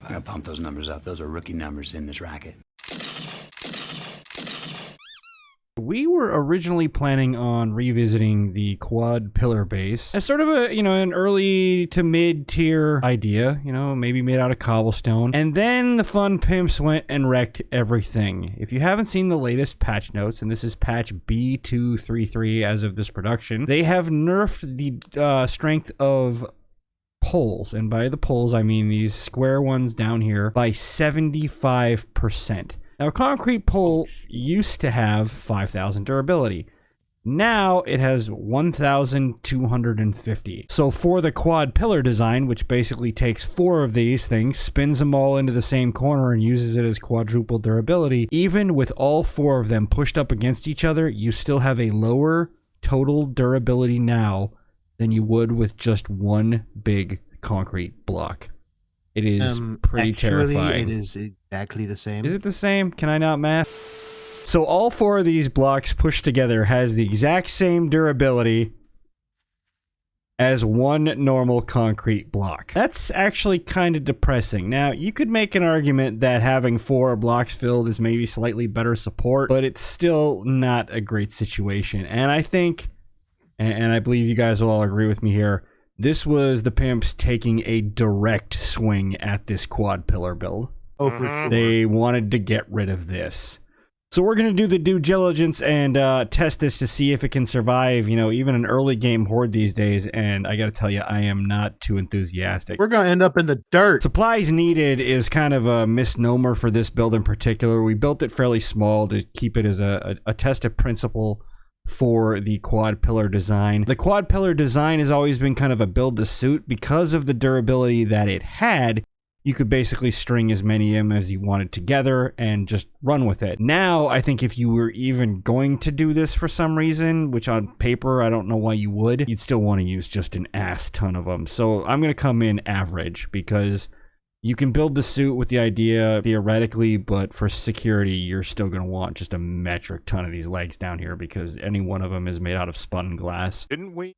I gotta pump those numbers up. Those are rookie numbers in this racket. We were originally planning on revisiting the quad pillar base as sort of a, an early to mid-tier idea, maybe made out of cobblestone. And then the fun pimps went and wrecked everything. If you haven't seen the latest patch notes, and this is patch B233 as of this production, they have nerfed the strength of poles. And by the poles, I mean these square ones down here by 75%. Now, a concrete pole used to have 5,000 durability. Now it has 1,250. So for the quad pillar design, which basically takes 4 of these things, spins them all into the same corner and uses it as quadruple durability, even with all 4 of them pushed up against each other, you still have a lower total durability now than you would with just one big concrete block. It is pretty terrifying. It is exactly the same. Is it the same? Can I not math? So all 4 of these blocks pushed together has the exact same durability as one normal concrete block. That's actually kind of depressing. Now, you could make an argument that having 4 blocks filled is maybe slightly better support, but it's still not a great situation. And I think, and I believe you guys will all agree with me here, this was the pimps taking a direct swing at this quad pillar build. Oh, for sure. They wanted to get rid of this. So we're going to do the due diligence and test this to see if it can survive, even an early game horde these days. And I got to tell you, I am not too enthusiastic. We're going to end up in the dirt. Supplies needed is kind of a misnomer for this build in particular. We built it fairly small to keep it as a test of principle for the quad pillar design. The quad pillar design has always been kind of a build to suit because of the durability that it had. You could basically string as many of them as you wanted together and just run with it. Now, I think if you were even going to do this for some reason, which on paper, I don't know why you would, you'd still want to use just an ass ton of them. So I'm going to come in average because you can build the suit with the idea theoretically, but for security, you're still going to want just a metric ton of these legs down here because any one of them is made out of spun glass. Didn't we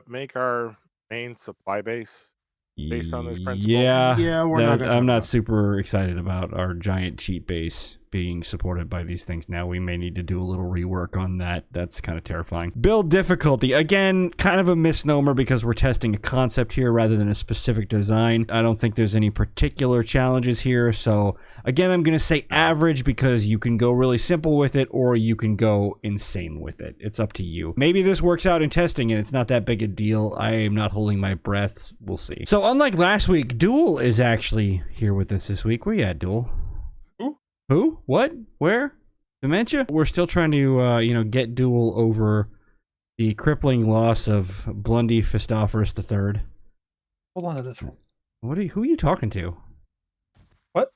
make our main supply base based on this principle? Yeah, I'm not super excited about our giant cheat base being supported by these things now. We may need to do a little rework on that. That's kind of terrifying. Build difficulty. Again, kind of a misnomer because we're testing a concept here rather than a specific design. I don't think there's any particular challenges here. So again, I'm going to say average because you can go really simple with it or you can go insane with it. It's up to you. Maybe this works out in testing and it's not that big a deal. I am not holding my breath. We'll see. So unlike last week, Duel is actually here with us this week. Where you at, Duel? Who? What? Where? Dementia? We're still trying to, get Duel over the crippling loss of Blendy Fistophorus III. Hold on to this one. Who are you talking to? What?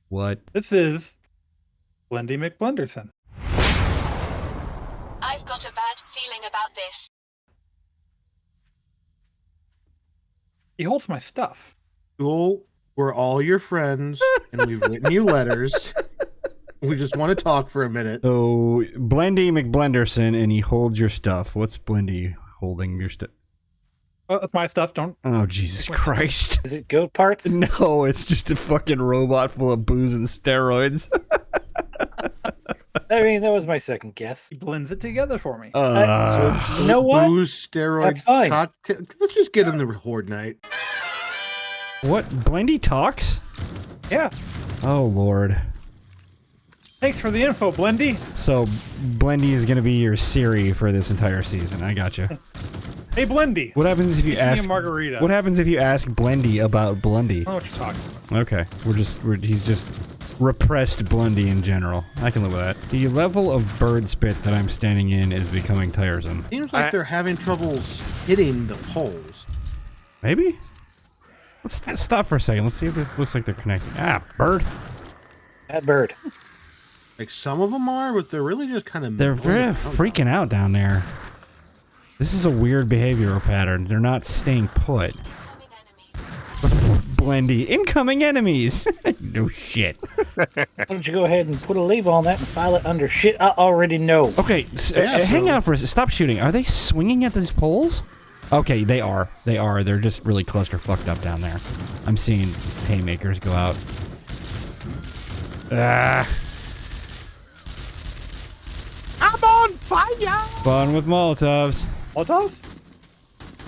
What? This is Blendy McBlenderson. I've got a bad feeling about this. He holds my stuff. Cool. We're all your friends, and we've written you letters. We just want to talk for a minute. So, Blendy McBlenderson, and he holds your stuff. What's Blendy holding your stuff? Oh, that's my stuff. Don't. Oh, Jesus Christ. Is it goat parts? No, it's just a fucking robot full of booze and steroids. I mean, that was my second guess. He blends it together for me. So, you know what? Booze, steroid, That's fine. cocktail. Let's just get in the horde night. What? Blendy talks? Yeah. Oh, Lord. Thanks for the info, Blendy. So, Blendy is going to be your Siri for this entire season. I gotcha. Hey, Blendy. What happens if you Give me ask... a margarita. What happens if you ask Blendy about Blendy? I don't know what you're talking about. Okay. He's just repressed Blendy in general. I can live with that. The level of bird spit that I'm standing in is becoming tiresome. Seems like they're having troubles hitting the poles. Maybe? Let's stop for a second. Let's see if it looks like they're connecting. Ah, bird. That bird. Like some of them are, but they're really just kind of... They're very freaking out down there. This is a weird behavioral pattern. They're not staying put. Blendy. Incoming enemies! No shit. Why don't you go ahead and put a label on that and file it under shit I already know. Okay, hang out for a second. Stop shooting. Are they swinging at these poles? Okay, they are. They are. They're just really cluster fucked up down there. I'm seeing haymakers go out. Ah. I'm on fire! Fun with Molotovs. Molotovs?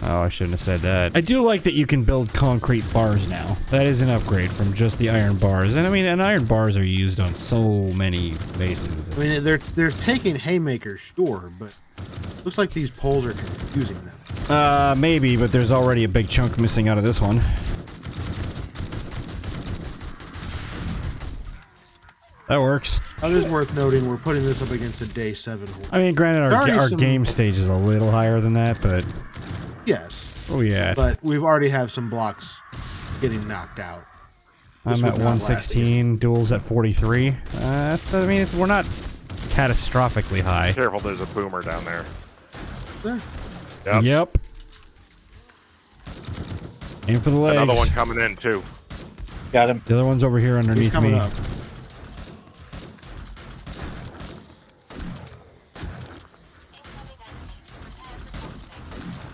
Oh, I shouldn't have said that. I do like that you can build concrete bars now. That is an upgrade from just the iron bars. And I mean, and iron bars are used on so many bases. I mean, they're taking haymakers, sure, but looks like these poles are confusing them. Maybe, but there's already a big chunk missing out of this one. That works. It is worth noting we're putting this up against a day 7 hole. I mean, granted, our some- game stage is a little higher than that, but... Yes, Oh, yeah. but we've already have some blocks getting knocked out. This I'm at would not last 116, duels at 43. I mean, we're not catastrophically high. Careful, there's a boomer down there. There. Yep. Yep. Aim for the legs. Another one coming in, too. Got him. The other one's over here He's underneath coming me. up.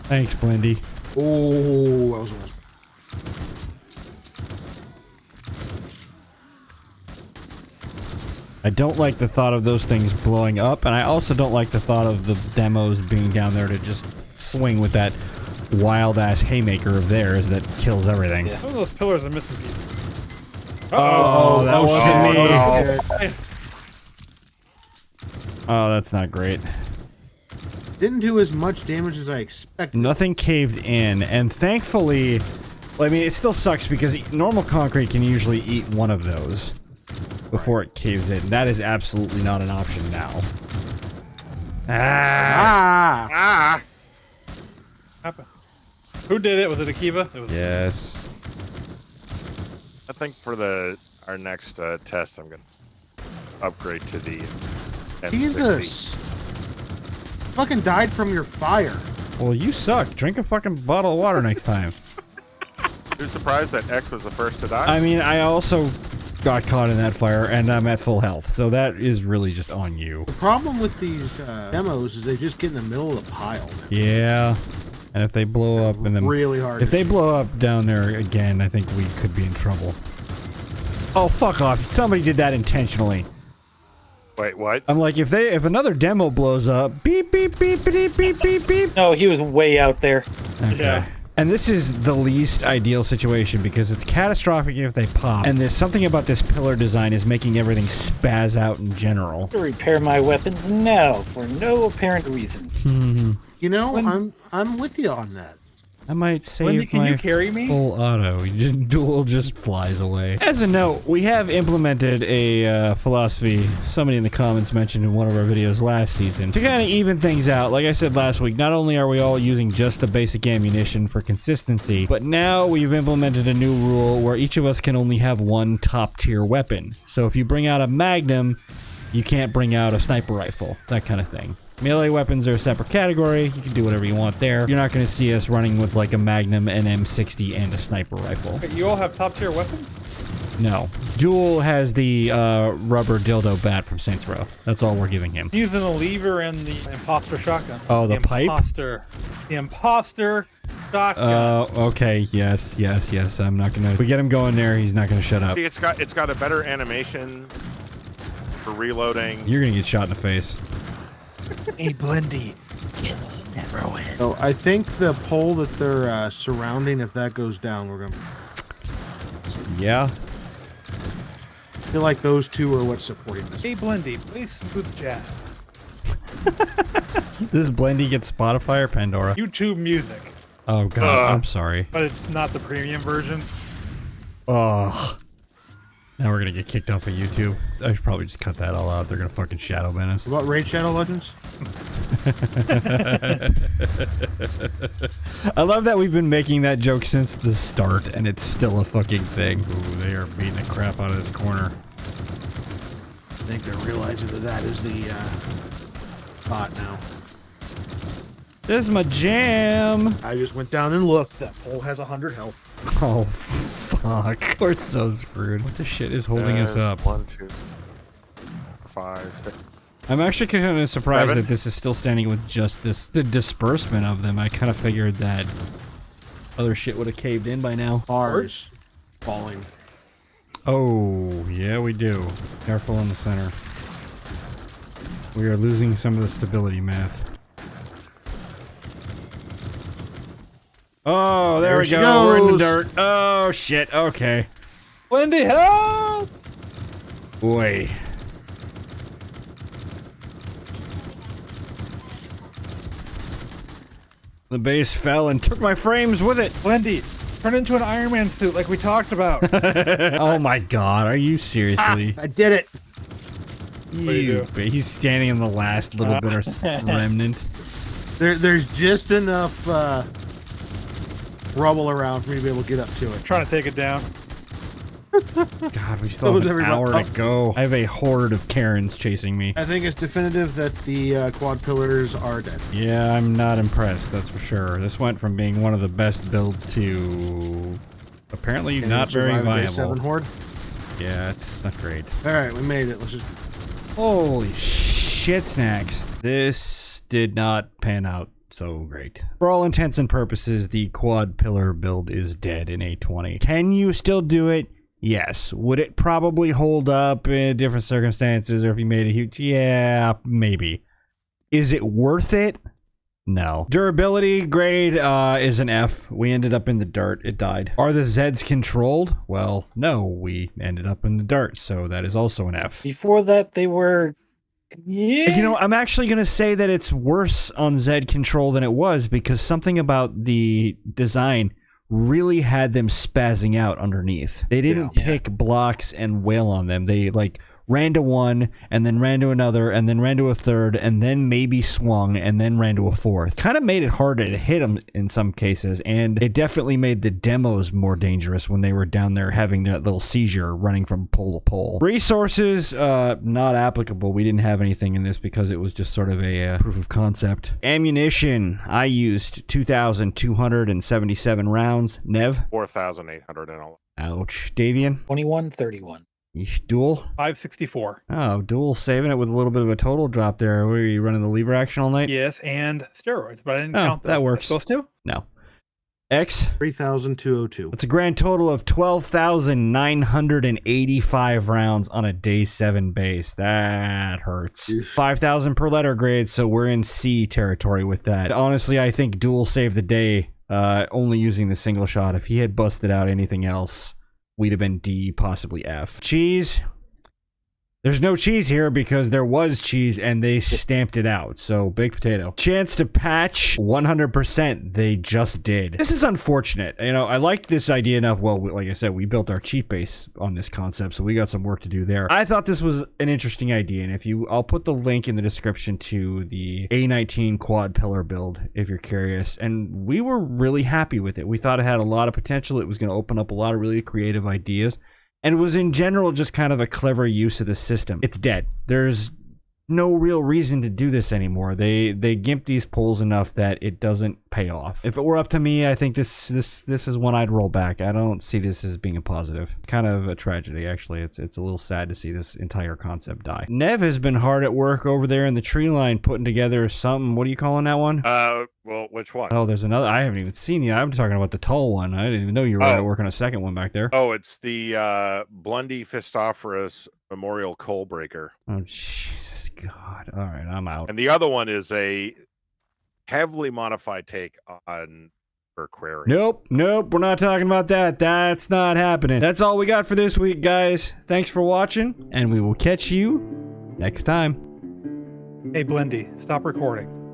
Thanks, Blendy. Oh, that was almost. I don't like the thought of those things blowing up, and I also don't like the thought of the demos being down there to just swing with that wild-ass haymaker of theirs that kills everything. Yeah. Some of those pillars are missing people. Oh, that wasn't me. no. Oh, that's not great. Didn't do as much damage as I expected. Nothing caved in, and thankfully, well, I mean, it still sucks because normal concrete can usually eat one of those before it caves in. That is absolutely not an option now. Ah! Ah! Happened. Who did it? Was it Akiva? It was. Yes. I think for our next test, I'm going to upgrade to the M60. Jesus! Fucking died from your fire. Well, you suck. Drink a fucking bottle of water next time. You're surprised that X was the first to die? I mean, I also got caught in that fire, and I'm at full health, so that is really just on you. The problem with these demos is they just get in the middle of the pile. Yeah. And if they blow up, and then Really hard. if they blow up down there again, I think we could be in trouble. Oh, fuck off! Somebody did that intentionally. Wait, what? I'm like, if another demo blows up, beep beep beep beep beep beep beep. No, he was way out there. Okay. Yeah. And this is the least ideal situation because it's catastrophic if they pop. And there's something about this pillar design is making everything spaz out in general. To repair my weapons now for no apparent reason. You know, I'm with you on that. I might save Wendy, can my you carry me? full auto. Duel just flies away. As a note, we have implemented a philosophy somebody in the comments mentioned in one of our videos last season to kind of even things out. Like I said last week, not only are we all using just the basic ammunition for consistency, but now we've implemented a new rule where each of us can only have one top tier weapon. So if you bring out a Magnum, you can't bring out a sniper rifle, that kind of thing. Melee weapons are a separate category. You can do whatever you want there. You're not going to see us running with like a Magnum, an M60, and a sniper rifle. Okay, you all have top tier weapons? No. Duel has the rubber dildo bat from Saints Row. That's all we're giving him. Using the lever and the imposter shotgun. Oh, the pipe? The imposter shotgun. Okay. Yes. I'm not gonna. If we get him going there, he's not gonna shut up. See, it's got a better animation for reloading. You're gonna get shot in the face. Hey, Blendy. So I think the pole that they're surrounding, if that goes down, we're gonna. Yeah. I feel like those two are what's supporting this. Hey, Blendy, play smooth jazz. Does Blendy get Spotify or Pandora? YouTube music, Oh god, I'm sorry. but it's not the premium version. Oh. Now we're gonna get kicked off of YouTube. I should probably just cut that all out. They're gonna fucking shadow ban us. What about Raid Shadow Legends? I love that we've been making that joke since the start, and it's still a fucking thing. Ooh, they are beating the crap out of this corner. I think they're realizing that is the spot now. This is my jam. I just went down and looked. That pole has 100 health. Oh, fuck. We're so screwed. What the shit is holding us There's up? 1, 2, 5, 6. I'm actually kind of surprised Evan? that this is still standing with just the disbursement of them. I kind of figured that other shit would have caved in by now. Ours falling. Oh, yeah, we do. Careful in the center. We are losing some of the stability math. Oh, there we she go. We're in the goes. dirt. Oh, shit. Okay. Blendy, help! Boy. The base fell and took my frames with it. Blendy, turn into an Iron Man suit like we talked about. Oh my god, are you seriously? I did it. He's standing in the last little bit of remnant. There's just enough rubble around for me to be able to get up to it. Trying to take it down. God, we still have an hour to go. I have a horde of Karens chasing me. I think it's definitive that the quad pillars are dead. Yeah, I'm not impressed, that's for sure. This went from being one of the best builds to apparently Can not you very survive a day viable. 7 horde. Yeah, it's not great. All right, we made it. Let's just. Holy shit snacks. This did not pan out so great. For all intents and purposes, the quad pillar build is dead in a20. Can you still do it? Yes. Would it probably hold up in different circumstances, or if you made a huge... Yeah, maybe. Is it worth it? No. Durability grade is an F. We ended up in the dirt. It died. Are the Zeds controlled? Well, no. We ended up in the dirt, so that is also an F. Before that, they were... Yeah. You know, I'm actually going to say that it's worse on Zed control than it was, because something about the design really had them spazzing out underneath. They didn't pick blocks and wail on them. They, like, ran to one, and then ran to another, and then ran to a third, and then maybe swung, and then ran to a fourth. Kind of made it harder to hit them in some cases, and it definitely made the demos more dangerous when they were down there having that little seizure running from pole to pole. Resources, not applicable. We didn't have anything in this because it was just sort of a proof of concept. Ammunition, I used 2,277 rounds. Nev? 4,800 in all. Ouch. Davian? 2131. Duel? 564. Oh, Duel saving it with a little bit of a total drop there. Were you running the lever action all night? Yes, and steroids, but I didn't Oh, count those. that works. Supposed to? No. X? 3,202. It's a grand total of 12,985 rounds on a day 7 base. That hurts. 5,000 per letter grade, so we're in C territory with that. Honestly, I think Duel saved the day, only using the single shot. If he had busted out anything else, we'd have been D, possibly F. Cheese. There's no cheese here because there was cheese and they stamped it out. So, baked potato. Chance to patch 100%. They just did. This is unfortunate. You know, I liked this idea enough. Well, like I said, we built our cheat base on this concept, so we got some work to do there. I thought this was an interesting idea, and I'll put the link in the description to the A19 quad pillar build if you're curious. And we were really happy with it. We thought it had a lot of potential. It was going to open up a lot of really creative ideas. And it was in general just kind of a clever use of the system. It's dead. There's no real reason to do this anymore. They gimp these polls enough that it doesn't pay off. If it were up to me, I think this is one I'd roll back. I don't see this as being a positive. Kind of a tragedy, actually. It's a little sad to see this entire concept die. Nev has been hard at work over there in the tree line putting together something. What are you calling that one? Well, which one? Oh, there's another. I haven't even seen you. I'm talking about the tall one. I didn't even know you were at work on a second one back there. Oh, it's the Blendy Fistophorus Memorial Coal Breaker. Oh, Jesus God. All right, I'm out. And the other one is a heavily modified take on her query. Nope, we're not talking about that. That's not happening. That's all we got for this week, guys. Thanks for watching, and we will catch you next time. Hey, Blendy, stop recording.